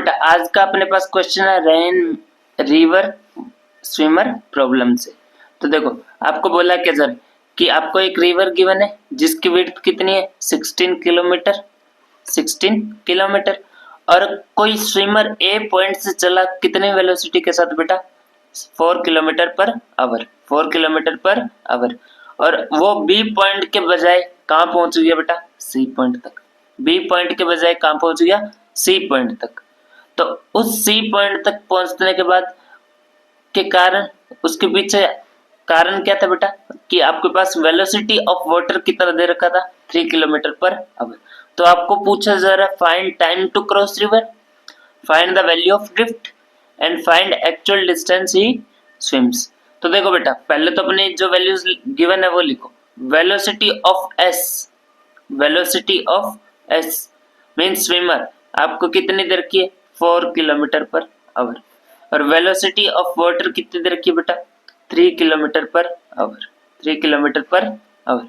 बेटा आज का अपने पास क्वेश्चन है रेन रिवर स्विमर प्रॉब्लम से। तो देखो आपको बोला क्या सर कि आपको एक रिवर गिवन है जिसकी विड्थ कितनी है 16 किलोमीटर 16 किलोमीटर और कोई स्विमर ए पॉइंट से चला कितने वेलोसिटी के साथ बेटा 4 kilometre per hour 4 kilometre per hour और वो बी पॉइंट के बजाय कहाँ पहुंच गया बेटा सी पॉइंट तक। बी पॉइंट के बजाय कहाँ पहुंच गया सी पॉइंट तक। तो उस सी पॉइंट तक पहुंचने के बाद के कारण उसके पीछे कारण क्या था बेटा कि आपके पास वेलोसिटी ऑफ वाटर कितना दे रखा था 3 किलोमीटर पर आवर। तो आपको पूछा जा रहा है find time to cross river, find the value of drift and find actual distance he swims. तो देखो बेटा पहले तो अपनी जो वैल्यूज गिवन है वो लिखो। Velocity of S mean swimmer आपको कितनी देर की है 4 किलोमीटर पर आवर और वेलोसिटी ऑफ वाटर कितनी देर की बेटा 3 kilometre per hour 3 kilometre per hour.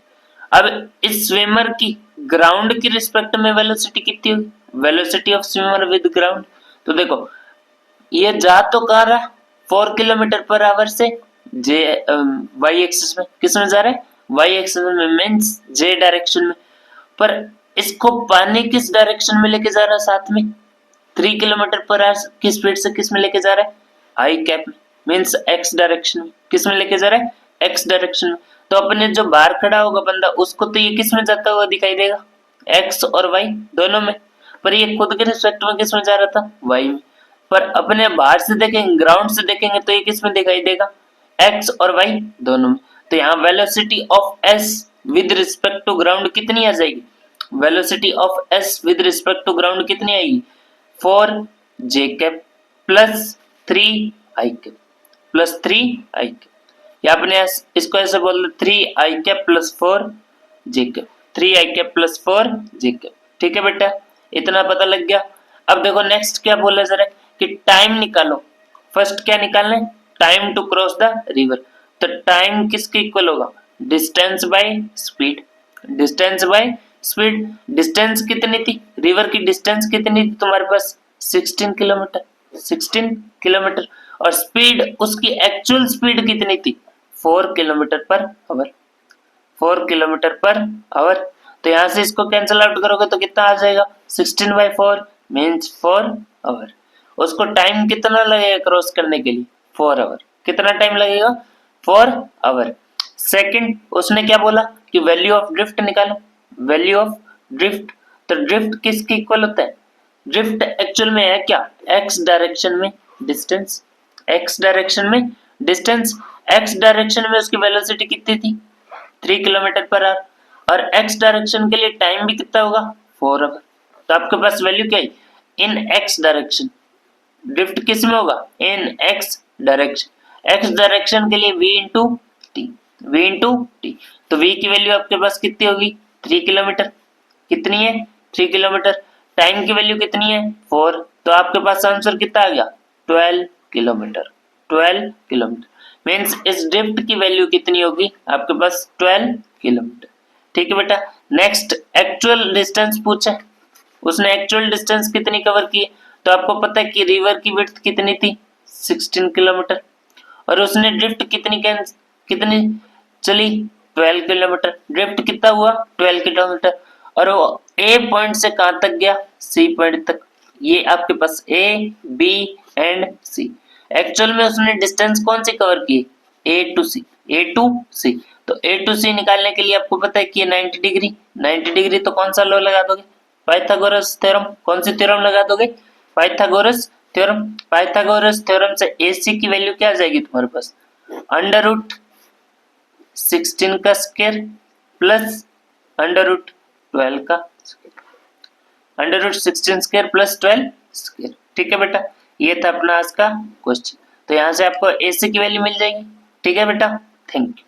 अब इस स्विमर की ग्राउंड की रिस्पेक्ट में वेलोसिटी कितनी होगी velocity of swimmer with ground. तो देखो ये जा तो कह रहा 4 किलोमीटर पर आवर से जे वाई एक्सिस में किस में जा रहा है वाई एक्सिस में मींस जे डायरेक्शन में। पर इसको पानी किस डायरेक्शन में लेके जा रहा है साथ में 3 किलोमीटर पर आवर की स्पीड से किस में लेके जा रहा है आई कैप मींस एक्स डायरेक्शन में। किस में लेके जा रहा है एक्स डायरेक्शन में। तो अपने जो बाहर खड़ा होगा बंदा उसको तो ये किस में जाता हुआ दिखाई देगा एक्स और वाई दोनों में। पर ये खुद के रिस्पेक्ट में किस में जा रहा था वाई में। पर अपने बाहर से देखेंगे ग्राउंड से देखेंगे तो ये किस में दिखाई देगा एक्स और वाई दोनों में। तो यहाँ velocity of S with respect to ground कितनी आ जाएगी velocity of S with respect to ground कितनी आएगी 4 J cap plus 3 I cap plus 3 I cap या अपने इसको ऐसे बोल दो 3 I cap plus 4 J cap 3 I cap plus 4 J cap. ठीक है बेटा इतना पता लग गया। अब देखो नेक्स्ट क्या बोला जरा कि टाइम निकालो। फर्स्ट क्या निकालना है time to cross the river. तो टाइम किसके इक्वल होगा distance by speed. Distance by speed distance कितनी थी रिवर की डिस्टेंस कितनी थी तुम्हारे पास 16 किलोमीटर और स्पीड उसकी एक्चुअल स्पीड कितनी थी 4 kilometre per hour 4 kilometre per hour. तो यहाँ से इसको कैंसिल आउट करोगे तो कितना आ जाएगा 16/4 मीन्स 4 आवर। उसको टाइम कितना लगेगा क्रॉस करने के लिए 4 आवर। कितना टाइम लगेगा 4 आवर। सेकंड उसने क्या बोला कि वैल्यू ऑफ ड्रिफ्ट निकालो। वैल्यू ऑफ ड्रिफ्ट तो ड्रिफ्ट किसके इक्वल होता है ड्रिफ्ट एक्चुअल में है क्या एक्स डायरेक्शन में डिस्टेंस एक्स डायरेक्शन में डिस्टेंस एक्स डायरेक्शन में उसकी वेलोसिटी कितनी थी 3 किलोमीटर पर आवर और एक्स डायरेक्शन के लिए टाइम भी कितना होगा 4 आवर। तो आपके पास वैल्यू क्या है इन एक्स डायरेक्शन ड्रिफ्ट किस में होगा इन एक्स डायरेक्शन के लिए v इंटू टी। तो v की वैल्यू आपके पास कितनी होगी 3 किलोमीटर कितनी है 3 किलोमीटर। टाइम की वैल्यू कितनी है 4। तो आपके पास आंसर कितना आ गया 12 किलोमीटर 12 किलोमीटर मीन्स इस ड्रिफ्ट की वैल्यू कितनी होगी आपके पास 12 किलोमीटर। ठीक है बेटा नेक्स्ट एक्चुअल डिस्टेंस पूछा उसने एक्चुअल डिस्टेंस कितनी कवर की तो आपको पता है कि रिवर की विड्थ कितनी थी 16 किलोमीटर और उसने ड्रिफ्ट कितनी चली 12 किलोमीटर। ड्रिफ्ट कितना हुआ 12 किलोमीटर और वो ए पॉइंट से कहां तक गया सी पॉइंट तक। ये आपके पास A B and C. Actual में उसने डिस्टेंस कौन सी कवर की ए टू सी। तो ए टू सी निकालने के लिए आपको पता है कि 90 डिग्री तो कौन सा लॉ लगा दोगे पाइथागोरस थ्योरम। कौन सी थ्योरम लगा दोगे पाइथागोरस थ्योरम से AC की वैल्यू क्या आ जाएगी तुम्हारे पास √16 का स्क्वायर प्लस √12 का √16 स्क्वायर प्लस 12 स्क्वायर। ठीक है बेटा ये था अपना आज का क्वेश्चन। तो यहाँ से आपको AC की वैल्यू मिल जाएगी। ठीक है बेटा थैंक यू।